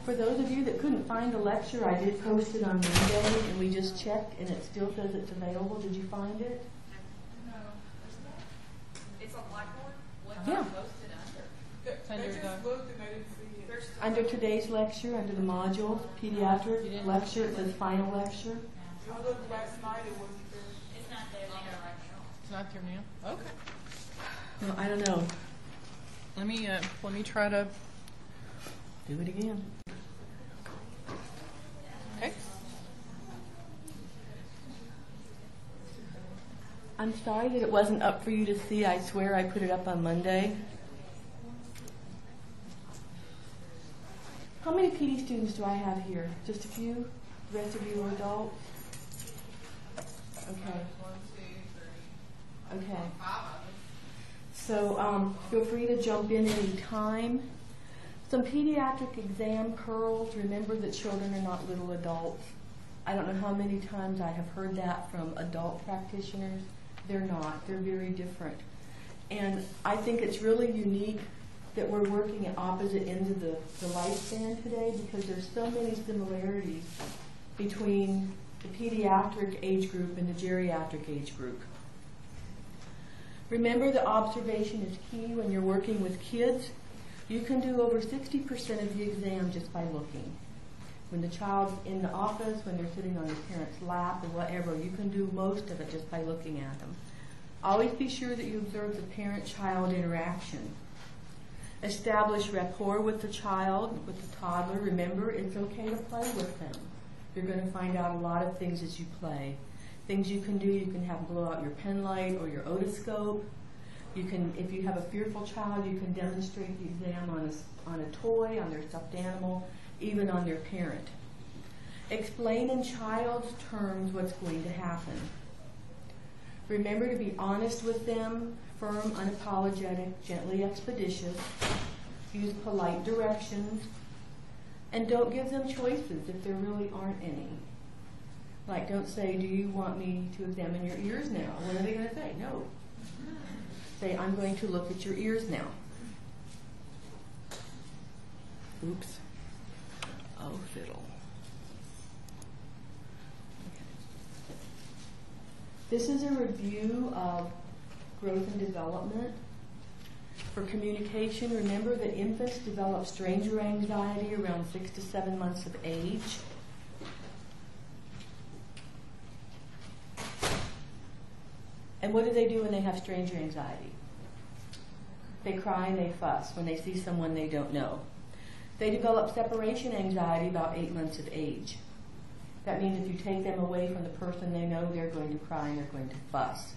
For those of you that couldn't find the lecture, I did post it on Monday, and we just checked, and it still says it's available. Did you find it? No. It's on Blackboard? What Yeah. posted under? They just looked and they didn't see it. Under today's lecture, under the module, pediatric lecture, it says final lecture. I looked last night, it wasn't there. It's not there right now. It's not there now? Okay. Well, I don't know. Let me try to Do it again. Okay. I'm sorry that it wasn't up for you to see. I swear I put it up on Monday. How many PD students do I have here? Just a few? The rest of you are adults? Okay. 1, 2, 3, Okay. 5 of them. So feel free to jump in any time. Some pediatric exam pearls. Remember that children are not little adults. I don't know how many times I have heard that from adult practitioners. They're not. They're very different. And I think it's really unique that we're working at opposite ends of the lifespan today, because there's so many similarities between the pediatric age group and the geriatric age group. Remember that observation is key when you're working with kids. You can do over 60% of the exam just by looking. When the child's in the office, when they're sitting on their parent's lap or whatever, you can do most of it just by looking at them. Always be sure that you observe the parent-child interaction. Establish rapport with the child, with the toddler. Remember, it's okay to play with them. You're going to find out a lot of things as you play. Things you can do, you can have them blow out your pen light or your otoscope. You can, if you have a fearful child, you can demonstrate the exam on a toy, on their stuffed animal, even on their parent. Explain in child's terms what's going to happen. Remember to be honest with them, firm, unapologetic, gently expeditious. Use polite directions. And don't give them choices if there really aren't any. Like, don't say, do you want me to examine your ears now? What are they going to say? No. Say, I'm going to look at your ears now. Oops. Oh, fiddle. Okay. This is a review of growth and development. For communication, remember that infants develop stranger anxiety around 6 to 7 months of age. And what do they do when they have stranger anxiety? They cry and they fuss when they see someone they don't know. They develop separation anxiety about 8 months of age. That means if you take them away from the person they know, they're going to cry and they're going to fuss.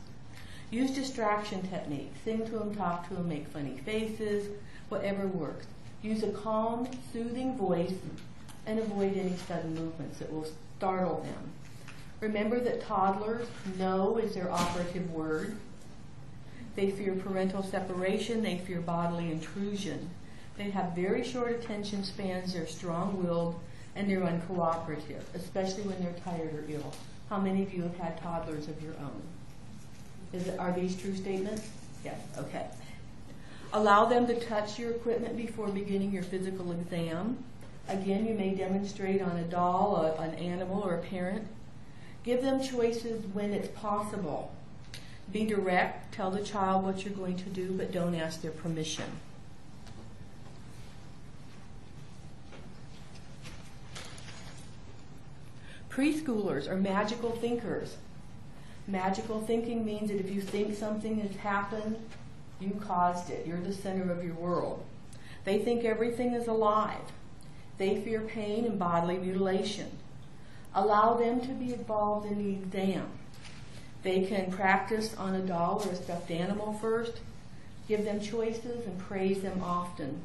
Use distraction techniques. Sing to them, talk to them, make funny faces, whatever works. Use a calm, soothing voice and avoid any sudden movements that will startle them. Remember that toddlers, no is their operative word. They fear parental separation. They fear bodily intrusion. They have very short attention spans. They're strong-willed, and they're uncooperative, especially when they're tired or ill. How many of you have had toddlers of your own? Are these true statements? Yes. Okay. Allow them to touch your equipment before beginning your physical exam. Again, you may demonstrate on a doll, an animal, or a parent. Give them choices when it's possible. Be direct. Tell the child what you're going to do, but don't ask their permission. Preschoolers are magical thinkers. Magical thinking means that if you think something has happened, you caused it. You're the center of your world. They think everything is alive. They fear pain and bodily mutilation. Allow them to be involved in the exam. They can practice on a doll or a stuffed animal first. Give them choices and praise them often.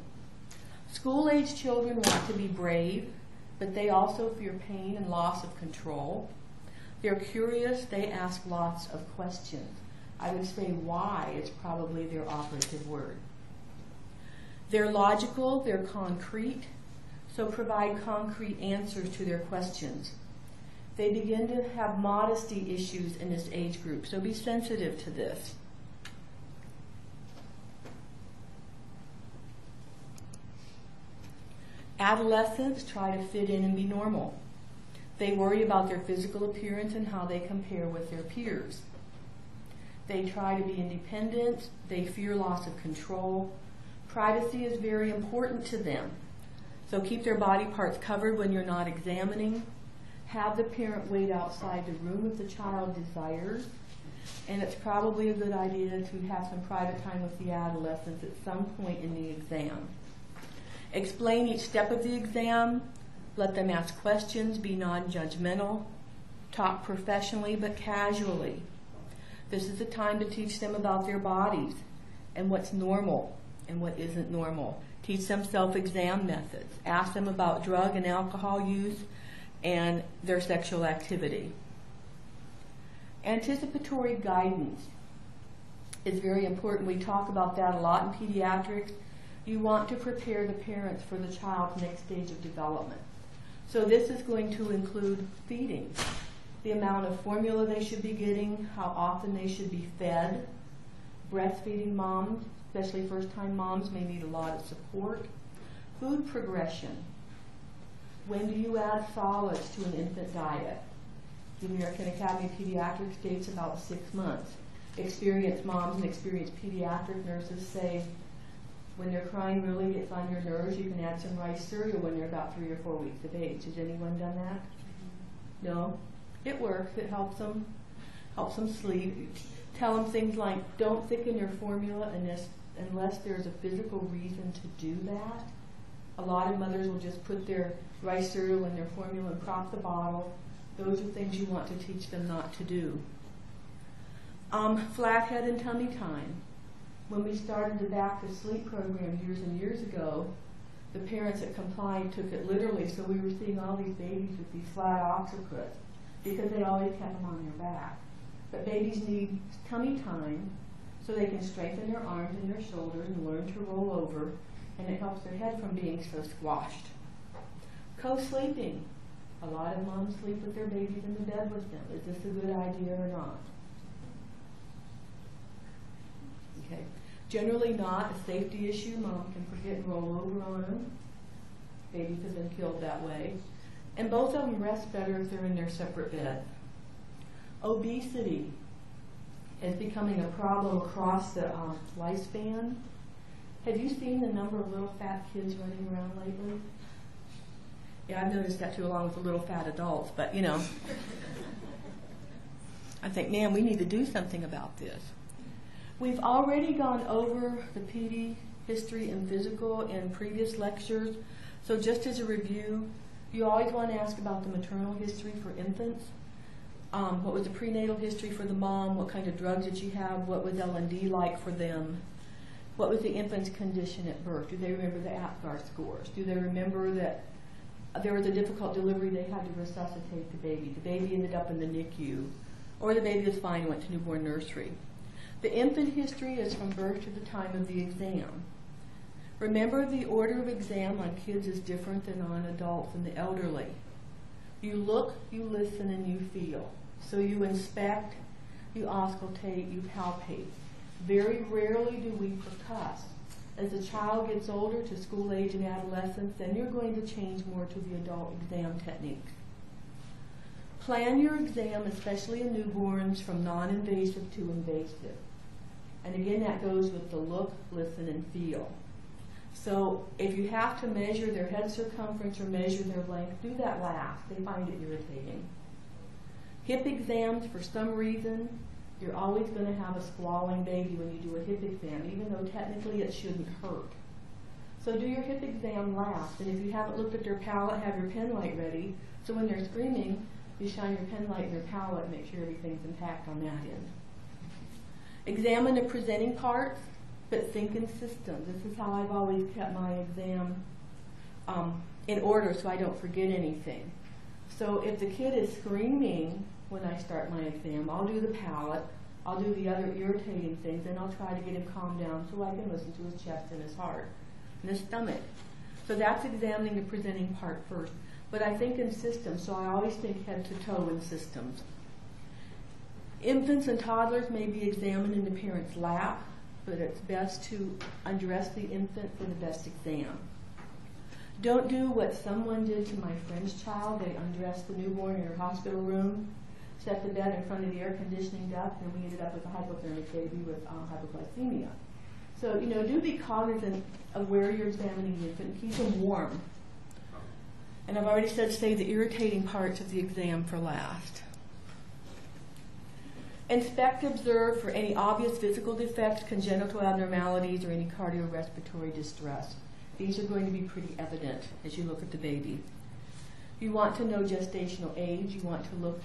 School-age children want to be brave, but they also fear pain and loss of control. They're curious. They ask lots of questions. I would say why is probably their operative word. They're logical. They're concrete. So provide concrete answers to their questions. They begin to have modesty issues in this age group, so be sensitive to this. Adolescents try to fit in and be normal. They worry about their physical appearance and how they compare with their peers. They try to be independent. They fear loss of control. Privacy is very important to them. So keep their body parts covered when you're not examining. Have the parent wait outside the room if the child desires. And it's probably a good idea to have some private time with the adolescents at some point in the exam. Explain each step of the exam. Let them ask questions. Be non-judgmental. Talk professionally but casually. This is the time to teach them about their bodies and what's normal and what isn't normal. Teach them self-exam methods. Ask them about drug and alcohol use and their sexual activity. Anticipatory guidance is very important. We talk about that a lot in pediatrics. You want to prepare the parents for the child's next stage of development. So this is going to include feeding, the amount of formula they should be getting, how often they should be fed. Breastfeeding moms, especially first-time moms, may need a lot of support. Food progression. When do you add solids to an infant diet? The American Academy of Pediatrics states about 6 months. Experienced moms and experienced pediatric nurses say when their crying really gets on your nerves, you can add some rice cereal when they're about 3 or 4 weeks of age. Has anyone done that? No? It works. It helps them sleep. Tell them things like, don't thicken your formula unless there's a physical reason to do that. A lot of mothers will just put their rice cereal in their formula and prop the bottle. Those are things you want to teach them not to do. Flathead and tummy time. When we started the Back to Sleep program years and years ago, the parents that complied took it literally, so we were seeing all these babies with these flat occipits because they always kept them on their back. But babies need tummy time so they can strengthen their arms and their shoulders and learn to roll over, and it helps their head from being so squashed. Co-sleeping. A lot of moms sleep with their babies in the bed with them. Is this a good idea or not? Okay. Generally not a safety issue. Mom can forget and roll over on them. Babies have been killed that way. And both of them rest better if they're in their separate bed. Obesity is becoming a problem across the lifespan. Have you seen the number of little fat kids running around lately? Yeah, I've noticed that too, along with the little fat adults, but you know. I think, man, we need to do something about this. We've already gone over the PD history and physical in previous lectures, so just as a review, you always want to ask about the maternal history for infants. What was the prenatal history for the mom? What kind of drugs did she have? What was L&D like for them? What was the infant's condition at birth? Do they remember the APGAR scores? Do they remember that there was a difficult delivery, they had to resuscitate the baby? The baby ended up in the NICU, or the baby was fine, went to newborn nursery. The infant history is from birth to the time of the exam. Remember, the order of exam on kids is different than on adults and the elderly. You look, you listen, and you feel. So you inspect, you auscultate, you palpate. Very rarely do we percuss. As the child gets older to school age and adolescence, then you're going to change more to the adult exam techniques. Plan your exam, especially in newborns, from non-invasive to invasive. And again, that goes with the look, listen, and feel. So if you have to measure their head circumference or measure their length, do that last. They find it irritating. Hip exams, for some reason, you're always going to have a squalling baby when you do a hip exam, even though technically it shouldn't hurt. So do your hip exam last. And if you haven't looked at their palate, have your pen light ready. So when they're screaming, you shine your pen light in their palate and make sure everything's intact on that end. Examine the presenting parts, but think in systems. This is how I've always kept my exam in order so I don't forget anything. So if the kid is screaming when I start my exam, I'll do the palate, I'll do the other irritating things, and I'll try to get him calmed down so I can listen to his chest and his heart and his stomach. So that's examining the presenting part first. But I think in systems, so I always think head to toe in systems. Infants and toddlers may be examined in the parent's lap, but it's best to undress the infant for the best exam. Don't do what someone did to my friend's child. They undressed the newborn in her hospital room, set the bed in front of the air conditioning duct, and we ended up with a hypothermic baby with hypoglycemia. So, do be cognizant of where you're examining the infant. Keep them warm. And I've already said save the irritating parts of the exam for last. Inspect, observe for any obvious physical defects, congenital abnormalities, or any cardiorespiratory distress. These are going to be pretty evident as you look at the baby. You want to know gestational age. You want to look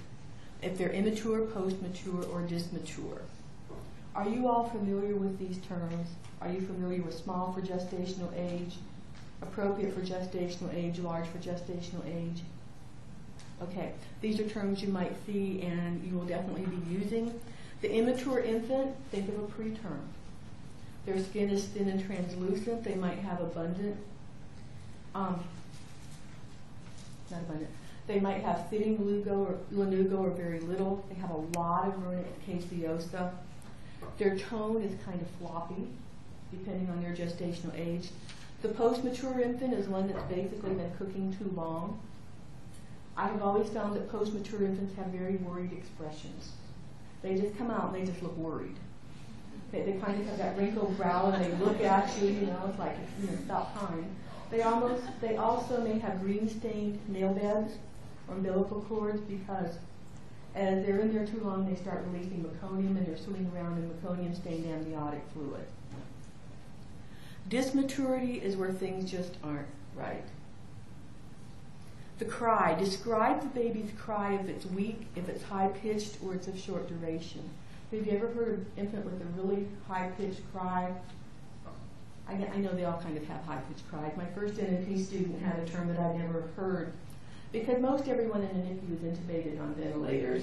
if they're immature, post-mature, or dysmature. Are you all familiar with these terms? Are you familiar with small for gestational age, appropriate for gestational age, large for gestational age? Okay, these are terms you might see and you will definitely be using. The immature infant, think of a preterm. Their skin is thin and translucent. They might have abundant, not abundant, they might have thinning lanugo or very little. They have a lot of vernix caseosa. Their tone is kind of floppy, depending on their gestational age. The post-mature infant is one that's basically been cooking too long. I have always found that post-mature infants have very worried expressions. They just come out and they just look worried. They kind of have that wrinkled brow and they look at you, it's like, stop crying. They also may have green-stained nail beds or umbilical cords because as they're in there too long, they start releasing meconium and they're swimming around in meconium-stained amniotic fluid. Dysmaturity is where things just aren't right. The cry. Describe the baby's cry if it's weak, if it's high-pitched, or it's of short duration. Have you ever heard an infant with a really high-pitched cry? I know they all kind of have high-pitched cries. My first NP student had a term that I'd never heard because most everyone in the NICU was intubated on ventilators.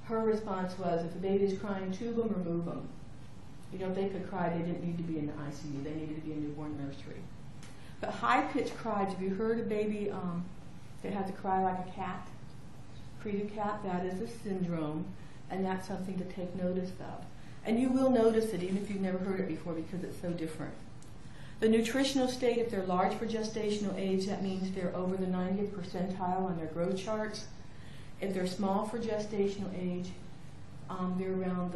Her response was, if the baby's crying, tube them or move them. If they could cry, they didn't need to be in the ICU. They needed to be in newborn nursery. But high-pitched cries, have you heard a baby that has a cry like a cat? Credo-cat, that is a syndrome, and that's something to take notice of. And you will notice it even if you've never heard it before because it's so different. The nutritional state, if they're large for gestational age, that means they're over the 90th percentile on their growth charts. If they're small for gestational age, they're around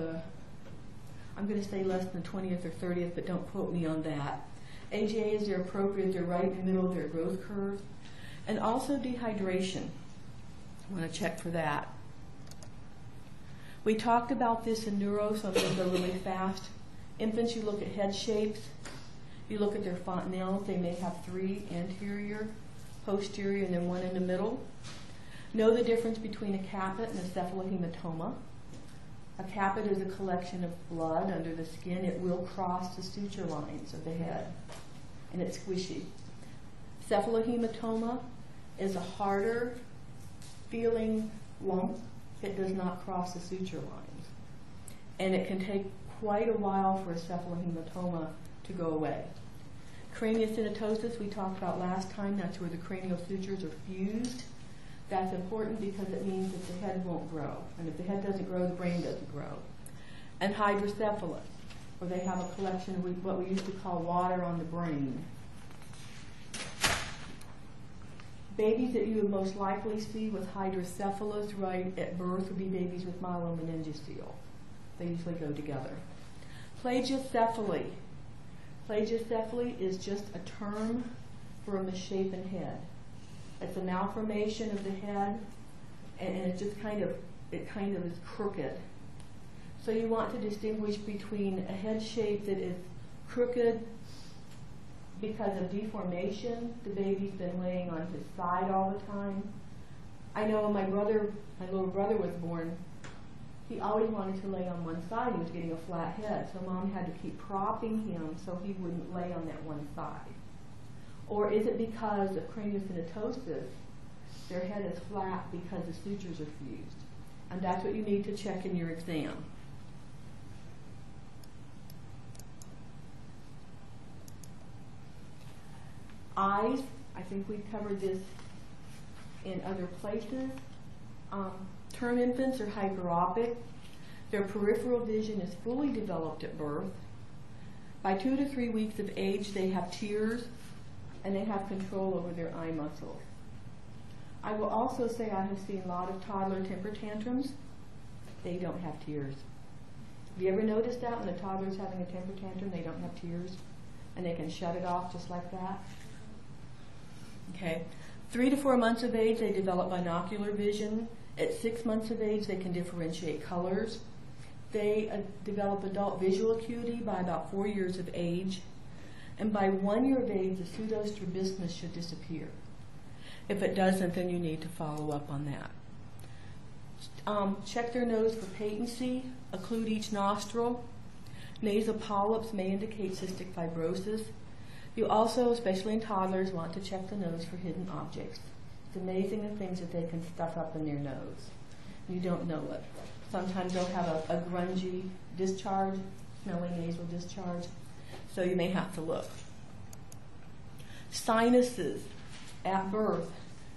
I'm going to say less than the 20th or 30th, but don't quote me on that. AGA is they're appropriate, they're right in the middle of their growth curve. And also dehydration. I want to check for that. We talked about this in neuro, so I'm going to go really fast. Infants, you look at head shapes. You look at their fontanelles. They may have 3 anterior, posterior, and then 1 in the middle. Know the difference between a caput and a cephalohematoma. A caput is a collection of blood under the skin. It will cross the suture lines of the head, and it's squishy. Cephalohematoma is a harder feeling lump. It does not cross the suture lines. And it can take quite a while for a cephalohematoma to go away. Craniosynostosis we talked about last time. That's where the cranial sutures are fused. That's important because it means that the head won't grow. And if the head doesn't grow, the brain doesn't grow. And hydrocephalus, where they have a collection of what we used to call water on the brain. Babies that you would most likely see with hydrocephalus right at birth would be babies with myelomeningocele. They usually go together. Plagiocephaly. Plagiocephaly is just a term for a misshapen head. It's a malformation of the head, and it just kind of is crooked. So you want to distinguish between a head shape that is crooked because of deformation. The baby's been laying on his side all the time. I know when my little brother was born, he always wanted to lay on one side. He was getting a flat head, so Mom had to keep propping him so he wouldn't lay on that one side. Or is it because of craniosynostosis, their head is flat because the sutures are fused? And that's what you need to check in your exam. Eyes, I think we've covered this in other places. Term infants are hyperopic. Their peripheral vision is fully developed at birth. By 2 to 3 weeks of age, they have tears and they have control over their eye muscles. I will also say I have seen a lot of toddler temper tantrums. They don't have tears. Have you ever noticed that when a toddler's having a temper tantrum, they don't have tears? And they can shut it off just like that? Okay. 3 to 4 months of age, they develop binocular vision. At 6 months of age, they can differentiate colors. They develop adult visual acuity by about 4 years of age. And by 1 year of age, the pseudostrabismus should disappear. If it doesn't, then you need to follow up on that. Check their nose for patency, occlude each nostril. Nasal polyps may indicate cystic fibrosis. You also, especially in toddlers, want to check the nose for hidden objects. It's amazing the things that they can stuff up in their nose. You don't know it. Sometimes they'll have a grungy discharge, smelly nasal discharge, so you may have to look. Sinuses. At birth,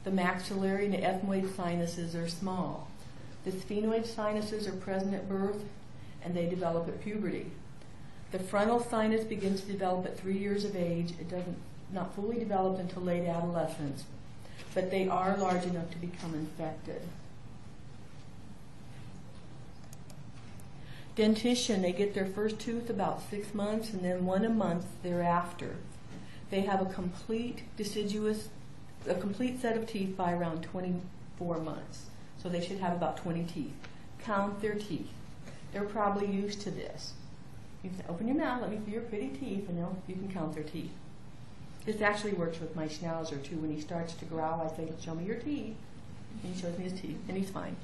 the maxillary and the ethmoid sinuses are small. The sphenoid sinuses are present at birth, and they develop at puberty. The frontal sinus begins to develop at 3 years of age. It doesn't not fully develop until late adolescence, but they are large enough to become infected. Dentition, they get their first tooth about 6 months and then 1 a month thereafter. They have a complete set of teeth by around 24 months. So they should have about 20 teeth. Count their teeth. They're probably used to this. You can say, open your mouth, let me see your pretty teeth, and you can count their teeth. This actually works with my Schnauzer too. When he starts to growl, I say, show me your teeth. And he shows me his teeth, and he's fine.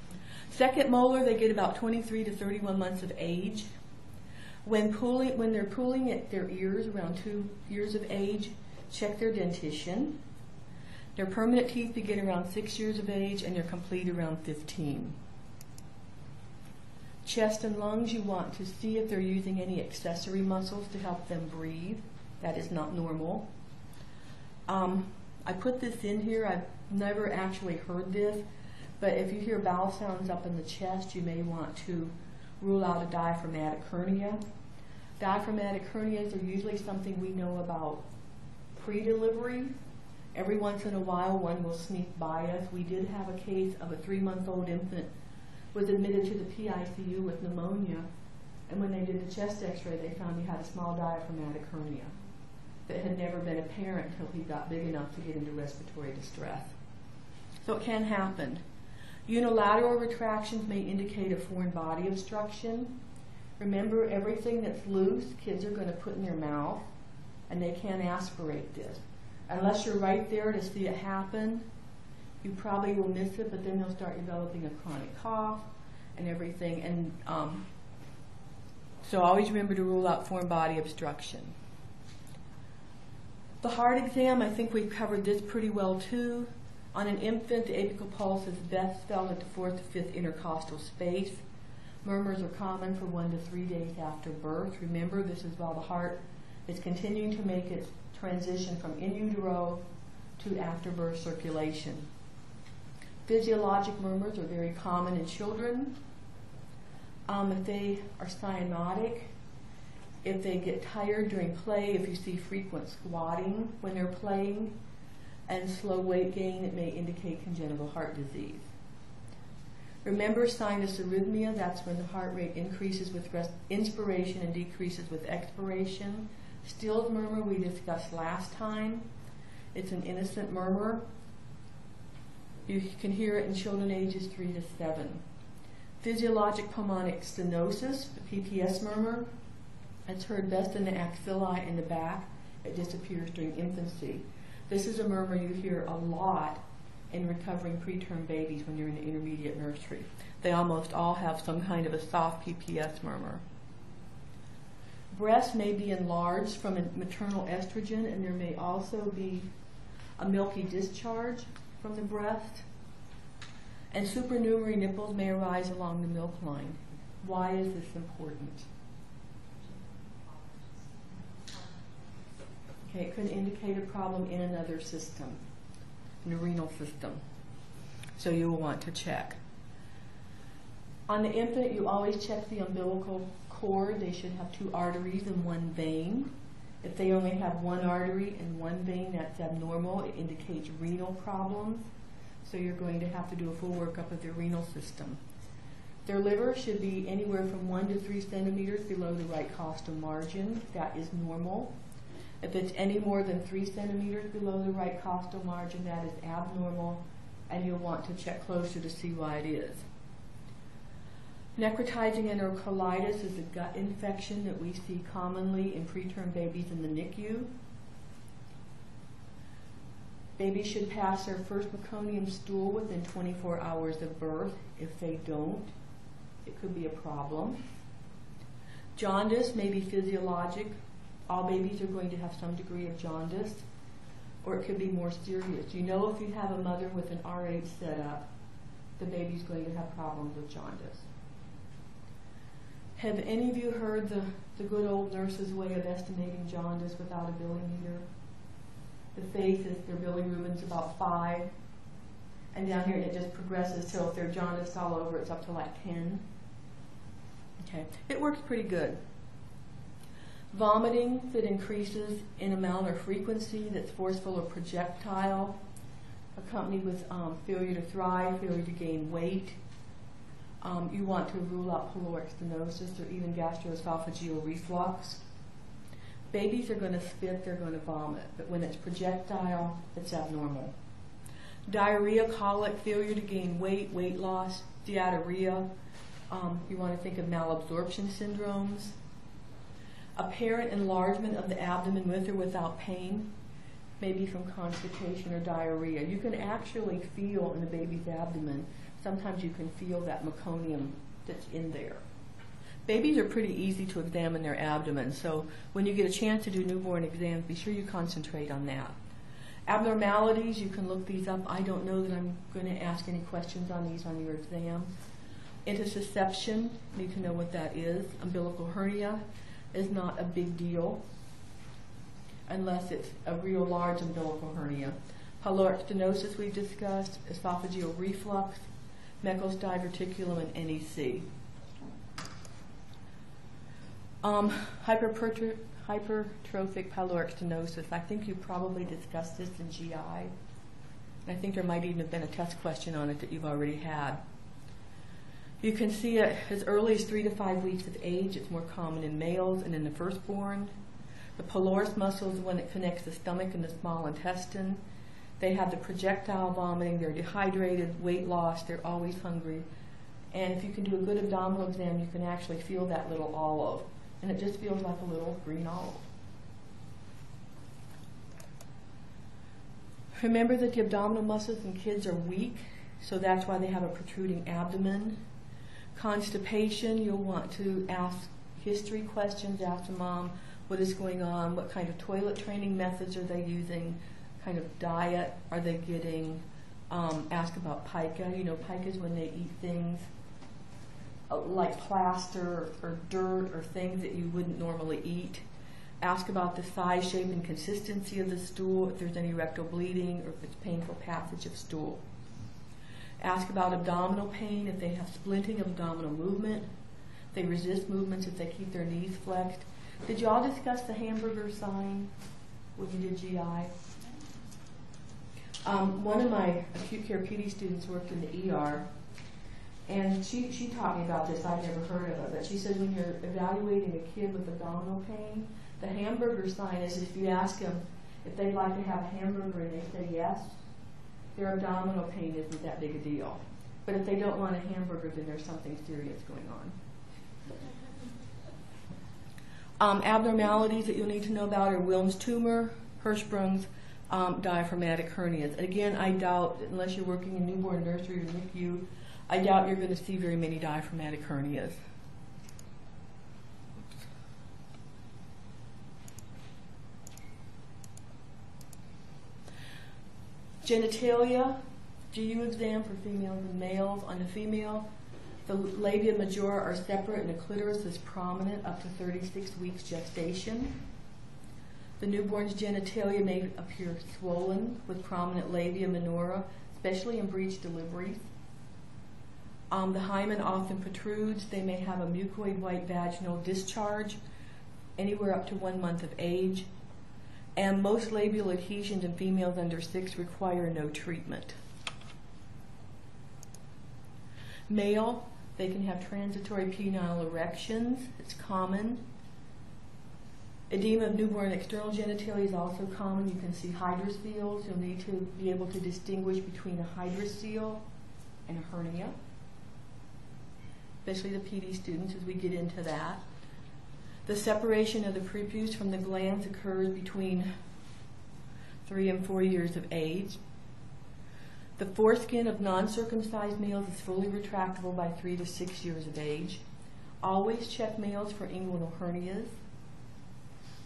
Second molar, they get about 23 to 31 months of age. When they're pulling at their ears around 2 years of age, check their dentition. Their permanent teeth begin around 6 years of age, and they're complete around 15. Chest and lungs, you want to see if they're using any accessory muscles to help them breathe. That is not normal. I put this in here. I've never actually heard this, but if you hear bowel sounds up in the chest, you may want to rule out a diaphragmatic hernia. Diaphragmatic hernias are usually something we know about pre-delivery. Every once in a while, one will sneak by us. We did have a case of a 3-month-old infant was admitted to the PICU with pneumonia, and when they did the chest x-ray, they found he had a small diaphragmatic hernia that had never been apparent until he got big enough to get into respiratory distress. So it can happen. Unilateral retractions may indicate a foreign body obstruction. Remember, everything that's loose, kids are going to put in their mouth, and they can't aspirate this. Unless you're right there to see it happen, you probably will miss it, but then they'll start developing a chronic cough and everything. And so always remember to rule out foreign body obstruction. The heart exam, I think we've covered this pretty well too. On an infant, the apical pulse is best felt at the 4th to 5th intercostal space. Murmurs are common for 1 to 3 days after birth. Remember, this is while the heart is continuing to make its transition from in utero to afterbirth circulation. Physiologic murmurs are very common in children. If they are cyanotic, if they get tired during play, if you see frequent squatting when they're playing, and slow weight gain, it may indicate congenital heart disease. Remember sinus arrhythmia, that's when the heart rate increases with inspiration and decreases with expiration. Still's murmur we discussed last time. It's an innocent murmur. You can hear it in children ages 3 to 7. Physiologic pulmonic stenosis, the PPS murmur, it's heard best in the axilla in the back. It disappears during infancy. This is a murmur you hear a lot in recovering preterm babies when you're in the intermediate nursery. They almost all have some kind of a soft PPS murmur. Breast may be enlarged from a maternal estrogen, and there may also be a milky discharge from the breast. And supernumerary nipples may arise along the milk line. Why is this important? Okay, it could indicate a problem in another system, in the renal system. So you will want to check. On the infant, you always check the umbilical cord. They should have 2 arteries and 1 vein. If they only have one artery and one vein, that's abnormal. It indicates renal problems. So you're going to have to do a full workup of their renal system. Their liver should be anywhere from 1 to 3 centimeters below the right costal margin. That is normal. If it's any more than 3 centimeters below the right costal margin, that is abnormal, and you'll want to check closer to see why it is. Necrotizing enterocolitis is a gut infection that we see commonly in preterm babies in the NICU. Babies should pass their first meconium stool within 24 hours of birth. If they don't, it could be a problem. Jaundice may be physiologic. All babies are going to have some degree of jaundice, or it could be more serious. You know, if you have a mother with an RH setup, the baby's going to have problems with jaundice. Have any of you heard the good old nurse's way of estimating jaundice without a billimeter? The faith is their bilirubin's about 5, and down here it just progresses till if they're jaundiced all over, it's up to like 10. Okay, it works pretty good. Vomiting that increases in amount or frequency, that's forceful or projectile, accompanied with failure to thrive, failure to gain weight. You want to rule out pyloric stenosis or even gastroesophageal reflux. Babies are going to spit, they're going to vomit, but when it's projectile, it's abnormal. Diarrhea, colic, failure to gain weight, weight loss, diarrhea. You want to think of malabsorption syndromes. Apparent enlargement of the abdomen with or without pain, maybe from constipation or diarrhea. You can actually feel in the baby's abdomen, sometimes you can feel that meconium that's in there. Babies are pretty easy to examine their abdomen, so when you get a chance to do newborn exams, be sure you concentrate on that. Abnormalities, you can look these up. I don't know that I'm going to ask any questions on these on your exam. Intussusception, need to know what that is. Umbilical hernia is not a big deal unless it's a real large umbilical hernia. Pyloric stenosis we've discussed, esophageal reflux, Meckel's diverticulum, and NEC. Hypertrophic pyloric stenosis. I think you probably discussed this in GI. I think there might even have been a test question on it that you've already had. You can see it as early as 3 to 5 weeks of age. It's more common in males and in the firstborn. The pylorus muscle is the one that connects the stomach and the small intestine. They have the projectile vomiting, they're dehydrated, weight loss, they're always hungry. And if you can do a good abdominal exam, you can actually feel that little olive. And it just feels like a little green olive. Remember that the abdominal muscles in kids are weak, so that's why they have a protruding abdomen. Constipation, you'll want to ask history questions, ask the mom what is going on, what kind of toilet training methods are they using, kind of diet are they getting, ask about pica. You know, pica is when they eat things like plaster or dirt or things that you wouldn't normally eat. Ask about the size, shape, and consistency of the stool, if there's any rectal bleeding or if it's painful passage of stool. Ask about abdominal pain, if they have splinting of abdominal movement. If they resist movements, if they keep their knees flexed. Did you all discuss the hamburger sign when you did GI? One of my acute care PD students worked in the ER, and she taught me about this. I've never heard of it, but she said when you're evaluating a kid with abdominal pain, the hamburger sign is if you ask them if they'd like to have a hamburger and they say yes, their abdominal pain isn't that big a deal. But if they don't want a hamburger, then there's something serious going on. Abnormalities that you'll need to know about are Wilms tumor, Hirschsprung's, diaphragmatic hernias. Again, I doubt, unless you're working in newborn nursery or NICU, I doubt you're going to see very many diaphragmatic hernias. Genitalia, GU exam for females and males. On the female, the labia majora are separate and the clitoris is prominent up to 36 weeks gestation. The newborn's genitalia may appear swollen with prominent labia minora, especially in breech deliveries. The hymen often protrudes. They may have a mucoid white vaginal discharge anywhere up to 1 month of age, and most labial adhesions in females under 6 require no treatment. Male, they can have transitory penile erections. It's common. Edema of newborn external genitalia is also common. You can see hydroceles. You'll need to be able to distinguish between a hydrocele and a hernia, especially the PD students as we get into that. The separation of the prepuce from the glands occurs between 3 and 4 years of age. The foreskin of non-circumcised males is fully retractable by 3 to 6 years of age. Always check males for inguinal hernias.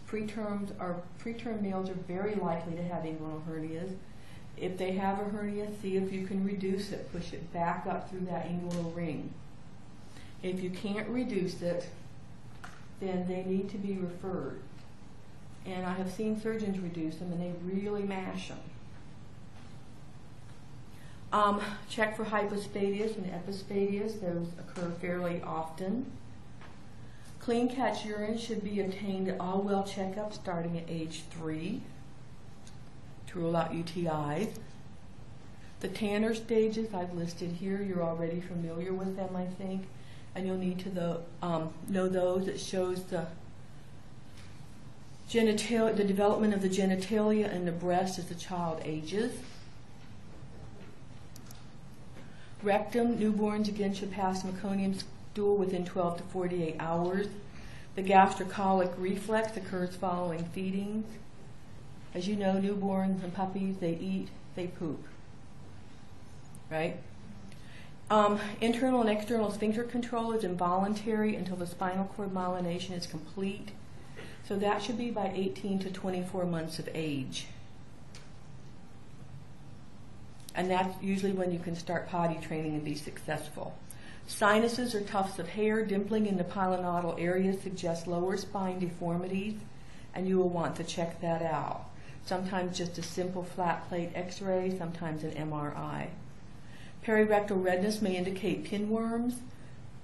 Preterm males are very likely to have inguinal hernias. If they have a hernia, see if you can reduce it. Push it back up through that inguinal ring. If you can't reduce it, then they need to be referred. And I have seen surgeons reduce them, and they really mash them. Check for hypospadias and epispadias. Those occur fairly often. Clean catch urine should be obtained at all well checkups starting at age 3 to rule out UTIs. The Tanner stages I've listed here, you're already familiar with them, I think, and you'll need to know those. It shows the development of the genitalia and the breast as the child ages. Rectum, newborns again should pass meconium stool within 12 to 48 hours. The gastrocolic reflex occurs following feedings. As you know, newborns and puppies, they eat, they poop, right? Internal and external sphincter control is involuntary until the spinal cord myelination is complete. So that should be by 18 to 24 months of age. And that's usually when you can start potty training and be successful. Sinuses or tufts of hair, dimpling in the pilonidal area suggests lower spine deformities, and you will want to check that out. Sometimes just a simple flat plate x-ray, sometimes an MRI. Perirectal redness may indicate pinworms,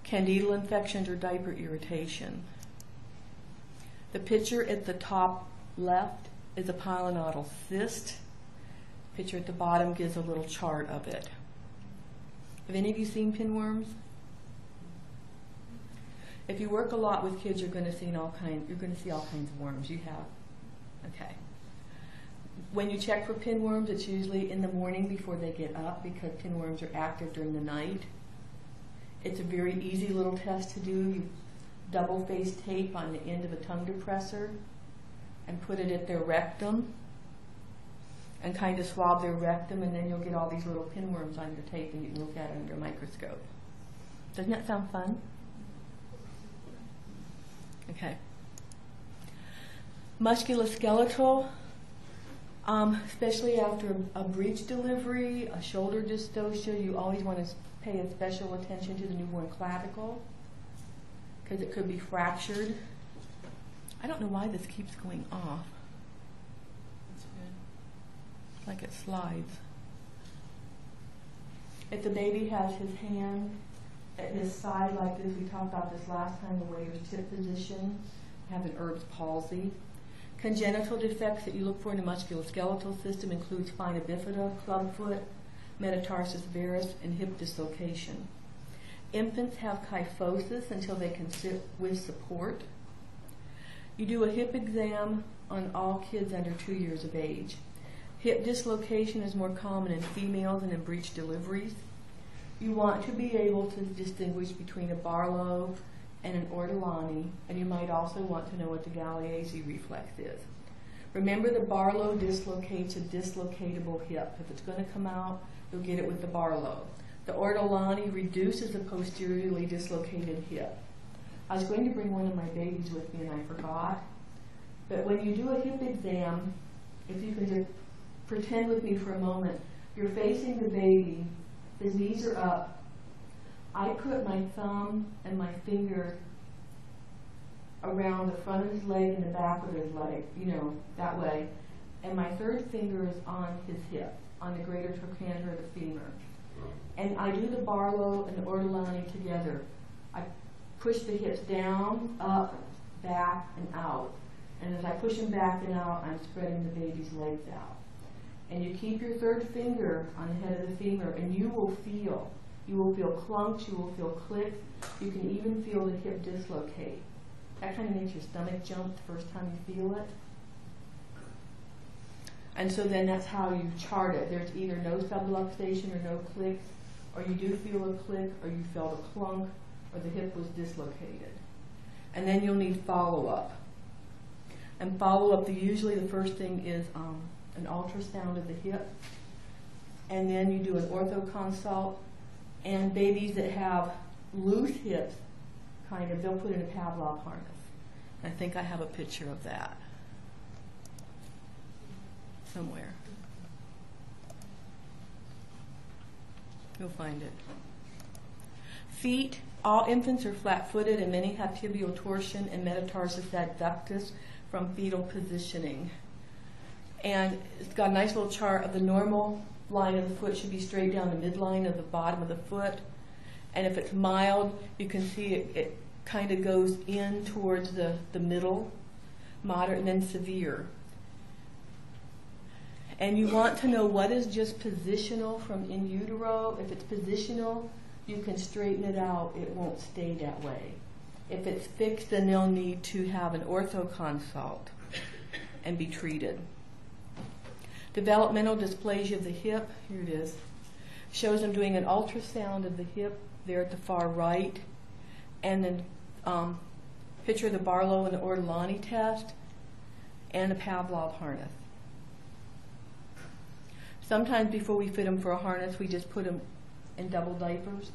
candidal infections, or diaper irritation. The picture at the top left is a pilonidal cyst. Picture at the bottom gives a little chart of it. Have any of you seen pinworms? If you work a lot with kids, you're going to see all kinds of worms. You have. Okay. When you check for pinworms, it's usually in the morning before they get up because pinworms are active during the night. It's a very easy little test to do. You double-faced tape on the end of a tongue depressor and put it at their rectum and kind of swab their rectum, and then you'll get all these little pinworms on your tape and you can look at it under a microscope. Doesn't that sound fun? Okay. Musculoskeletal, especially after a breech delivery, a shoulder dystocia, you always want to pay a special attention to the newborn clavicle because it could be fractured. I don't know why this keeps going off. That's good. Like it slides. If the baby has his hand at his side like this, we talked about this last time, the waiter's tip position, have an Erb's palsy. Congenital defects that you look for in a musculoskeletal system include spina bifida, clubfoot, metatarsus varus, and hip dislocation. Infants have kyphosis until they can sit with support. You do a hip exam on all kids under 2 years of age. Hip dislocation is more common in females and in breech deliveries. You want to be able to distinguish between a Barlow and an Ortolani, and you might also want to know what the Galeazzi reflex is. Remember, the Barlow dislocates a dislocatable hip. If it's going to come out, you'll get it with the Barlow. The Ortolani reduces a posteriorly dislocated hip. I was going to bring one of my babies with me and I forgot. But when you do a hip exam, if you can just pretend with me for a moment, you're facing the baby, his knees are up. I put my thumb and my finger around the front of his leg and the back of his leg, that way. And my third finger is on his hip, on the greater trochanter of the femur. And I do the Barlow and the Ortolani together. I push the hips down, up, back and out. And as I push them back and out, I'm spreading the baby's legs out. And you keep your third finger on the head of the femur, and you will feel clunks, you will feel clicks, you can even feel the hip dislocate. That kind of makes your stomach jump the first time you feel it. And so then that's how you chart it. There's either no subluxation or no clicks, or you do feel a click, or you felt a clunk, or the hip was dislocated. And then you'll need follow-up. And follow-up, usually the first thing is an ultrasound of the hip. And then you do an ortho consult. And babies that have loose hips, they'll put in a Pavlov harness. I think I have a picture of that somewhere. You'll find it. Feet. All infants are flat-footed, and many have tibial torsion and metatarsus adductus from fetal positioning. And it's got a nice little chart of the normal line of the foot should be straight down the midline of the bottom of the foot. And if it's mild, you can see it kind of goes in towards the middle, moderate, and then severe. And you want to know what is just positional from in utero. If it's positional, you can straighten it out. It won't stay that way. If it's fixed, then they'll need to have an ortho consult and be treated. Developmental dysplasia of the hip, here it is, shows them doing an ultrasound of the hip there at the far right, and then picture the Barlow and the Ortolani test, and a Pavlov harness. Sometimes before we fit them for a harness, we just put them in double diapers.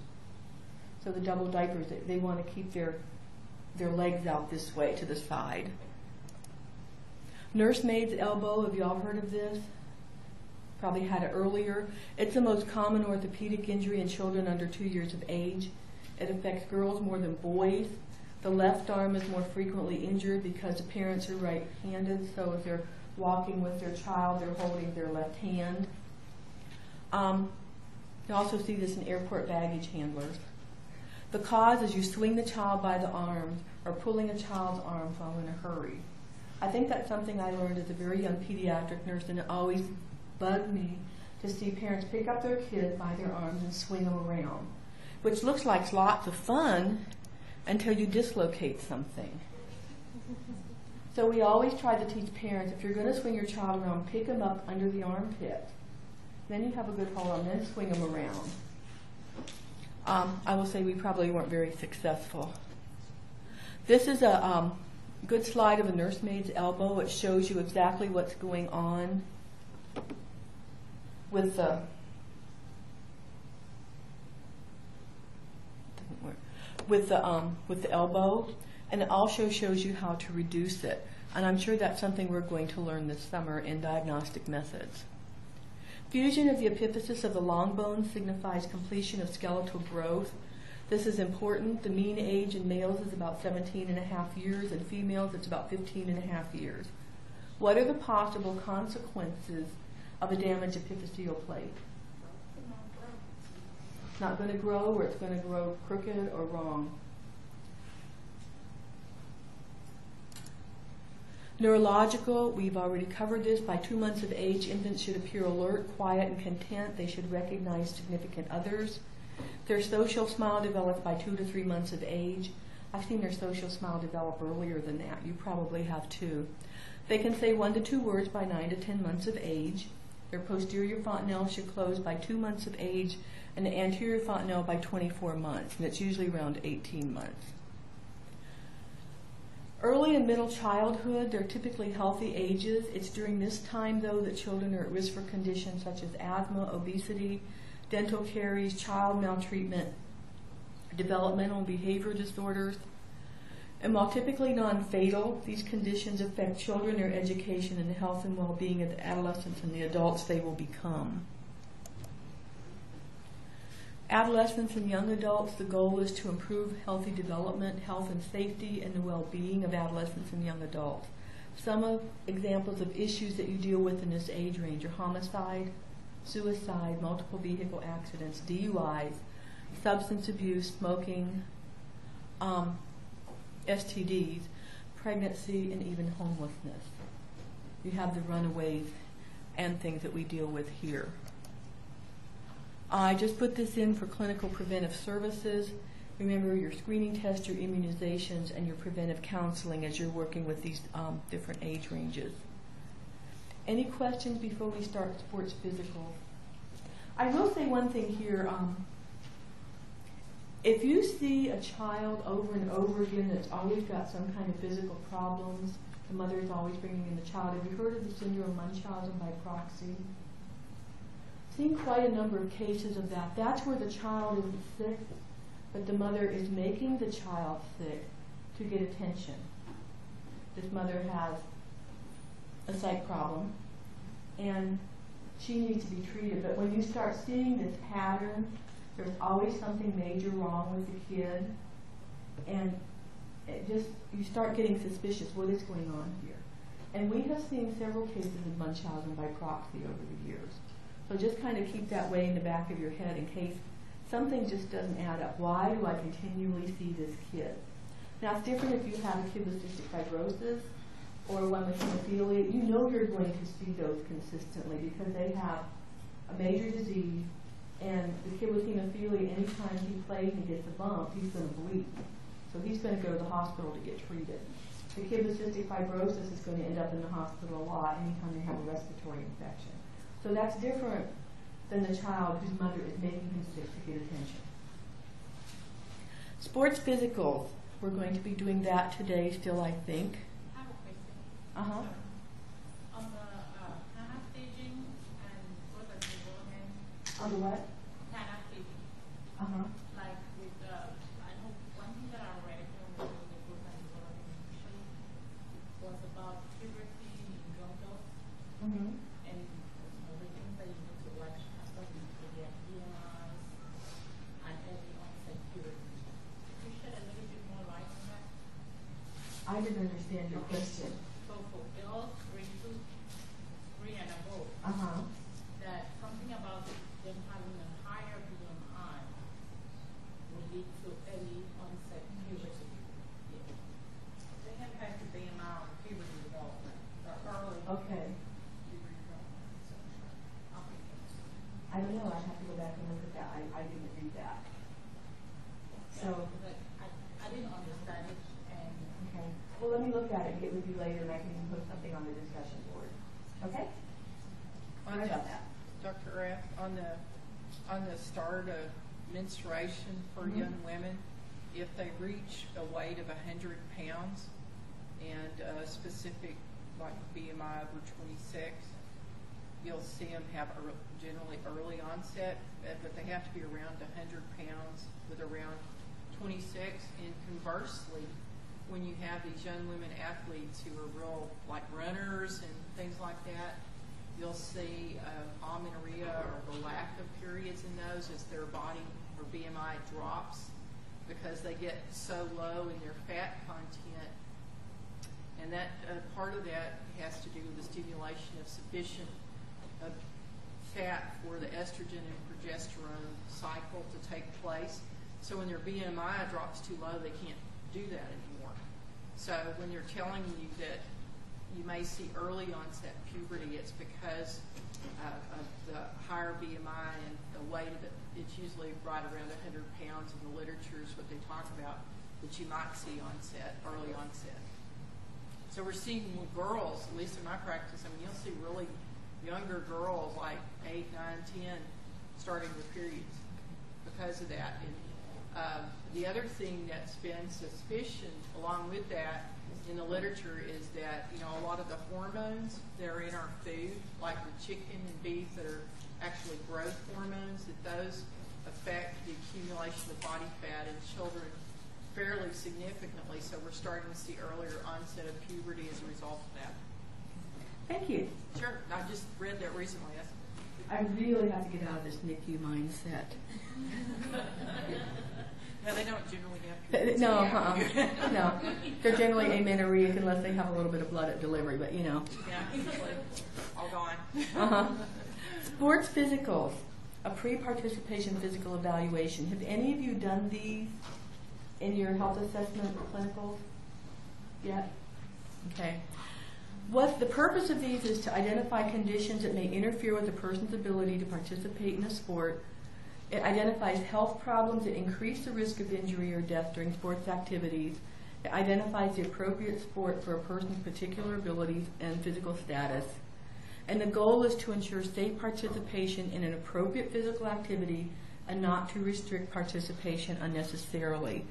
So the double diapers, they want to keep their legs out this way to the side. Nursemaid's elbow, have you all heard of this? Probably had it earlier. It's the most common orthopedic injury in children under 2 years of age. It affects girls more than boys. The left arm is more frequently injured because the parents are right-handed, so if they're walking with their child, they're holding their left hand. You also see this in airport baggage handlers. The cause is you swing the child by the arms or pulling a child's arms while in a hurry. I think that's something I learned as a very young pediatric nurse, and it always bugged me to see parents pick up their kid by their arms and swing them around, which looks like lots of fun until you dislocate something. So we always try to teach parents, if you're going to swing your child around, pick them up under the armpit. Then you have a good hold on them, then swing them around. I will say we probably weren't very successful. This is a good slide of a nursemaid's elbow. It shows you exactly what's going on with the with the elbow, and it also shows you how to reduce it. And I'm sure that's something we're going to learn this summer in diagnostic methods. Fusion of the epiphysis of the long bone signifies completion of skeletal growth. This is important. The mean age in males is about 17.5 years, and females it's about 15.5 years. What are the possible consequences of a damaged epiphyseal plate? It's not going to grow, or it's going to grow crooked or wrong. Neurological, we've already covered this. By 2 months of age, infants should appear alert, quiet, and content. They should recognize significant others. Their social smile develops by 2 to 3 months of age. I've seen their social smile develop earlier than that. You probably have too. They can say 1 to 2 words by 9 to 10 months of age. Their posterior fontanelle should close by 2 months of age, and the anterior fontanelle by 24 months, and it's usually around 18 months. Early and middle childhood, they're typically healthy ages. It's during this time, though, that children are at risk for conditions such as asthma, obesity, dental caries, child maltreatment, developmental and behavior disorders. And while typically non-fatal, these conditions affect children, their education, and the health and well-being of the adolescents and the adults they will become. Adolescents and young adults, the goal is to improve healthy development, health and safety, and the well-being of adolescents and young adults. Some examples of issues that you deal with in this age range are homicide, suicide, multiple vehicle accidents, DUIs, substance abuse, smoking, STDs. pregnancy, and even homelessness. You have the runaways and things that we deal with here. I just put this in for clinical preventive services. Remember your screening tests, your immunizations, and your preventive counseling as you're working with these different age ranges. Any questions before we start sports physical? I will say one thing here. If you see a child over and over again that's always got some kind of physical problems, the mother is always bringing in the child. Have you heard of the syndrome Munchausen by proxy? Seen quite a number of cases of that. That's where the child isn't sick, but the mother is making the child sick to get attention. This mother has a psych problem, and she needs to be treated. But when you start seeing this pattern, there's always something major wrong with the kid, and you start getting suspicious. What is going on here? And we have seen several cases of Munchausen by proxy over the years. So just kind of keep that way in the back of your head in case something just doesn't add up. Why do I continually see this kid? Now it's different if you have a kid with cystic fibrosis or one with hemophilia. You know you're going to see those consistently because they have a major disease, and the kid with hemophilia, anytime he plays and gets a bump, he's going to bleed. So he's going to go to the hospital to get treated. The kid with cystic fibrosis is going to end up in the hospital a lot anytime they have a respiratory infection. So that's different than the child whose mother is making him sick to get attention. Sports physicals. We're going to be doing that today still, I think. I have a question. Uh-huh. On the Hannah staging and what are the development? On the what? Hannah staging. Uh-huh. Like with I know one thing that I read from the book and development initially was about puberty in young adults Mm-hmm. and the things that you need to watch after their BMIs and early onset puberty. Could you shed a little bit more light on that? I didn't understand your question. So for girls grade 2, 3 and above, Uh-huh. that something about them having a higher BMI will lead to early onset puberty. Yeah. They impact the BMI on puberty development, or early Okay. puberty development. I don't know. I have to go back and look at that. I didn't read that. So, But I didn't understand it, and okay. Well, let me look at it and get with you later, and I can put something on the discussion board. Okay? Sorry about that. Dr. Rath, on the start of menstruation for Mhm. young women, if they reach a weight of 100 pounds and a specific like BMI over 26, you'll see them have generally early onset, but they have to be around 100 pounds with around 26. And conversely, when you have these young women athletes who are real like runners and things like that, you'll see amenorrhea or the lack of periods in those as their body or BMI drops because they get so low in their fat content. And that part of that has to do with the stimulation of sufficient fat for the estrogen and progesterone cycle to take place. So when their BMI drops too low, they can't do that anymore. So when they're telling you that you may see early onset puberty, it's because of the higher BMI and the weight of it. It's usually right around 100 pounds in the literature is what they talk about, that you might see onset, early onset. So we're seeing girls, at least in my practice, I mean, you'll see really younger girls like 8, 9, 10 starting their periods because of that. And the other thing that's been suspicion along with that in the literature is that, you know, a lot of the hormones that are in our food, like the chicken and beef that are actually growth hormones, that those affect the accumulation of body fat in children fairly significantly. So we're starting to see earlier onset of puberty as a result of that. Thank you. Sure. I just read that recently. I really have to get out of this NICU mindset. No, they don't generally have puberty. No, no. They're generally amenorrheic unless they have a little bit of blood at delivery, but you know. Yeah, usually all gone. Uh-huh. Sports physicals, a pre-participation physical evaluation. Have any of you done these in your health assessment clinicals yet? Okay. What the purpose of these is to identify conditions that may interfere with a person's ability to participate in a sport. It identifies health problems that increase the risk of injury or death during sports activities. It identifies the appropriate sport for a person's particular abilities and physical status. And the goal is to ensure safe participation in an appropriate physical activity and not to restrict participation unnecessarily.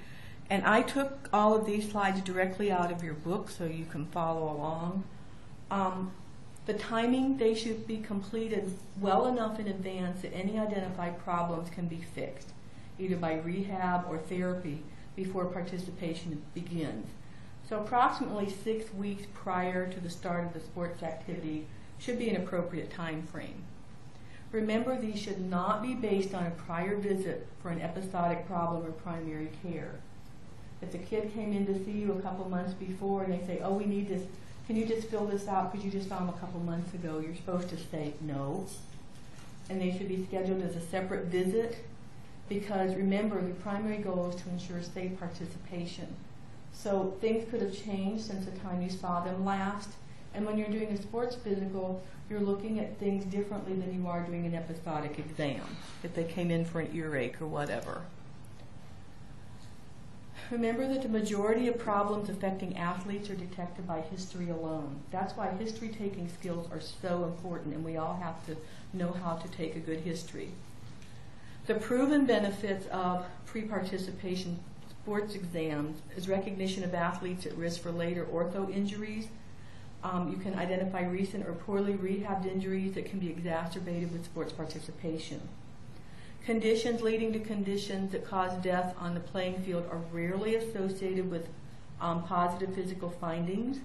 And I took all of these slides directly out of your book so you can follow along. The timing, they should be completed well enough in advance that any identified problems can be fixed, either by rehab or therapy, before participation begins. So approximately 6 weeks prior to the start of the sports activity should be an appropriate time frame. Remember, these should not be based on a prior visit for an episodic problem or primary care. If the kid came in to see you a couple months before and they say, oh, we need this, can you just fill this out because you just saw them a couple months ago, you're supposed to say no. And they should be scheduled as a separate visit because remember, the primary goal is to ensure safe participation. So things could have changed since the time you saw them last. And when you're doing a sports physical, you're looking at things differently than you are doing an episodic exam, if they came in for an earache or whatever. Remember that the majority of problems affecting athletes are detected by history alone. That's why history-taking skills are so important, and we all have to know how to take a good history. The proven benefits of pre-participation sports exams is recognition of athletes at risk for later ortho injuries. You can identify recent or poorly rehabbed injuries that can be exacerbated with sports participation. Conditions leading to conditions that cause death on the playing field are rarely associated with positive physical findings,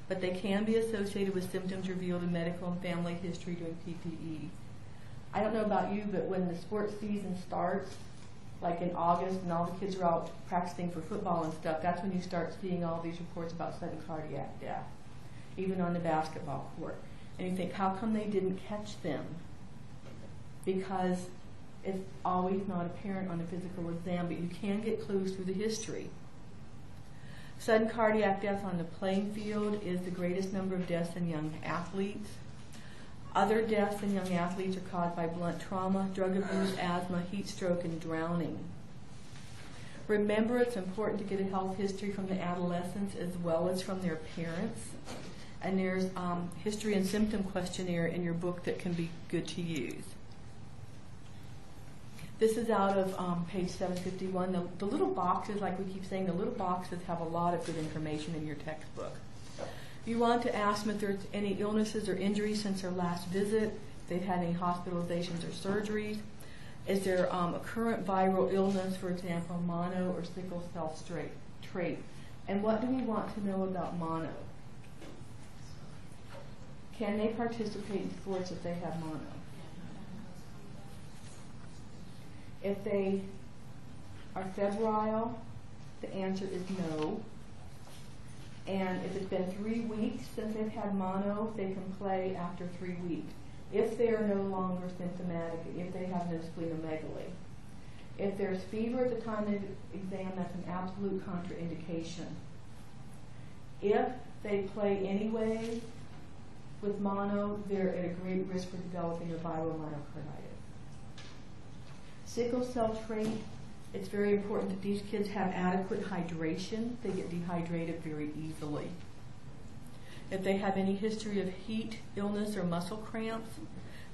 but they can be associated with symptoms revealed in medical and family history during PPE. I don't know about you, but when the sports season starts, like in August and all the kids are out practicing for football and stuff, that's when you start seeing all these reports about sudden cardiac death, even on the basketball court. And you think, how come they didn't catch them? Because it's always not apparent on a physical exam, but you can get clues through the history. Sudden cardiac death on the playing field is the greatest number of deaths in young athletes. Other deaths in young athletes are caused by blunt trauma, drug abuse, asthma, heat stroke, and drowning. Remember, it's important to get a health history from the adolescents as well as from their parents. And there's history and symptom questionnaire in your book that can be good to use. This is out of page 751. The little boxes, like we keep saying, the little boxes have a lot of good information in your textbook. You want to ask them if there's any illnesses or injuries since their last visit, if they've had any hospitalizations or surgeries. Is there a current viral illness, for example, mono or sickle cell trait? And what do we want to know about mono? Can they participate in sports if they have mono? If they are febrile, the answer is no. And if it's been 3 weeks since they've had mono, they can play after 3 weeks. If they are no longer symptomatic, if they have no splenomegaly. If there's fever at the time of the exam, that's an absolute contraindication. If they play anyway with mono, they're at a great risk for developing a viral myocarditis. Sickle cell trait, it's very important that these kids have adequate hydration. They get dehydrated very easily. If they have any history of heat, illness, or muscle cramps,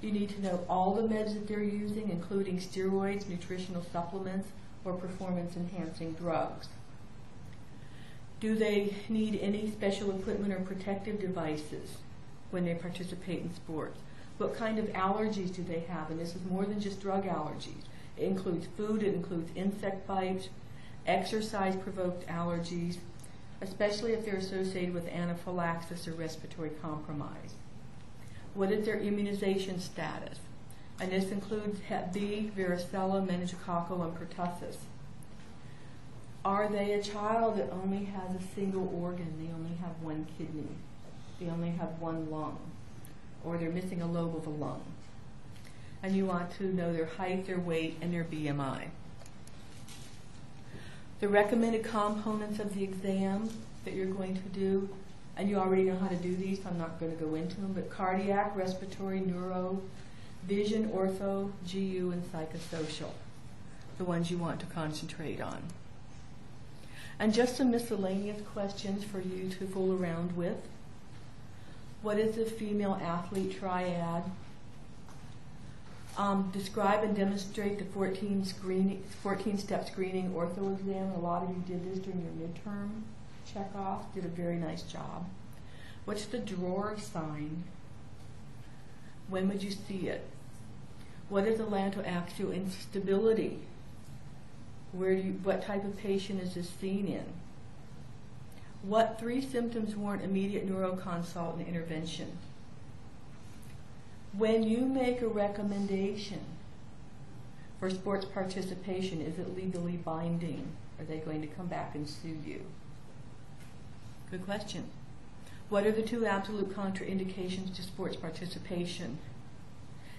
you need to know all the meds that they're using, including steroids, nutritional supplements, or performance-enhancing drugs. Do they need any special equipment or protective devices when they participate in sports? What kind of allergies do they have? And this is more than just drug allergies. It includes food, it includes insect bites, exercise-provoked allergies, especially if they're associated with anaphylaxis or respiratory compromise. What is their immunization status? And this includes Hep B, varicella, meningococcal, and pertussis. Are they a child that only has a single organ? They only have one kidney. They only have one lung. Or they're missing a lobe of a lung. And you want to know their height, their weight, and their BMI. The recommended components of the exam that you're going to do And you already know how to do these, so I'm not going to go into them, but cardiac, respiratory, neuro, vision, ortho, GU, and psychosocial, the ones you want to concentrate on. And just some miscellaneous questions for you to fool around with. What is the female athlete triad? Describe and demonstrate the 14-step screening ortho exam. A lot of you did this during your midterm check-off. Did a very nice job. What's the drawer sign? When would you see it? What is atlantoaxial instability? What type of patient is this seen in? What 3 symptoms warrant immediate neuroconsult and intervention? When you make a recommendation for sports participation, is it legally binding? Are they going to come back and sue you? Good question. What are the 2 absolute contraindications to sports participation?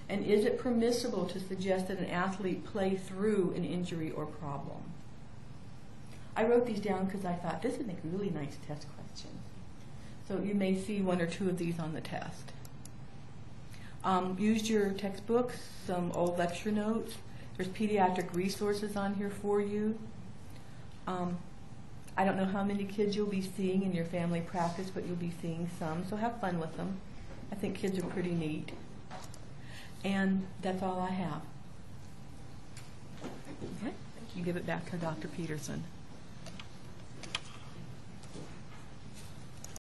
And is it permissible to suggest that an athlete play through an injury or problem? I wrote these down because I thought this would make really nice test questions. So you may see 1 or 2 of these on the test. Use your textbooks, some old lecture notes. There's pediatric resources on here for you. I don't know how many kids you'll be seeing in your family practice, but you'll be seeing some, so have fun with them. I think kids are pretty neat. And that's all I have. Okay, you give it back to Dr. Peterson.